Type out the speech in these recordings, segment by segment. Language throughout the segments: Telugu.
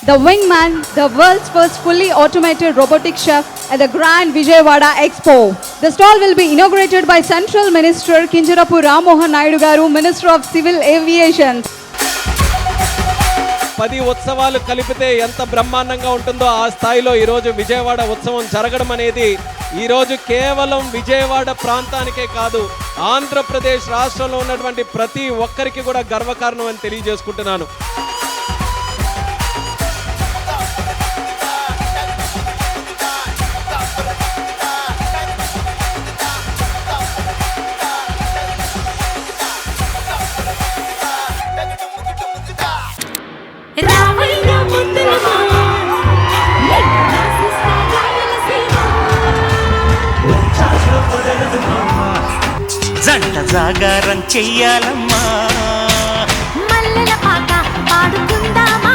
the wingman, the world's first fully automated robotic chef at the Grand Vijayawada Expo. The stall will be inaugurated by Central Minister Kinjarapu Rammohan Naidu Garu, Minister of Civil Aviation. 10 ఉత్సవాలు కలిపితే ఎంత బ్రహ్మాండంగా ఉంటుందో ఆ స్థాయిలో ఈరోజు విజయవాడ ఉత్సవం జరగడం అనేది ఈరోజు కేవలం విజయవాడ ప్రాంతానికే కాదు, ఆంధ్రప్రదేశ్ రాష్ట్రంలో ఉన్నటువంటి ప్రతి ఒక్కరికి కూడా గర్వకారణం అని తెలియజేసుకుంటున్నాను. జంట జాగారం చెయ్యాలమ్మా, మల్లెల పాట పాడుకుందామా,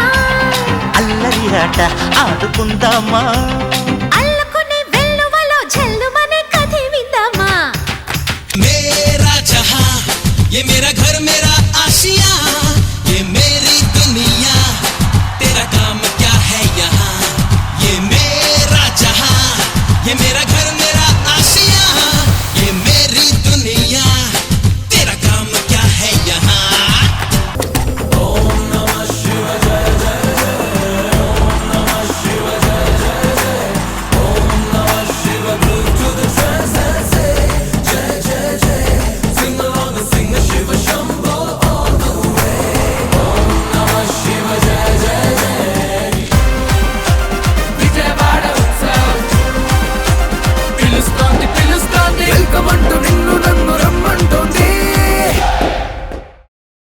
అల్లరి ఆట ఆడుకుందామా.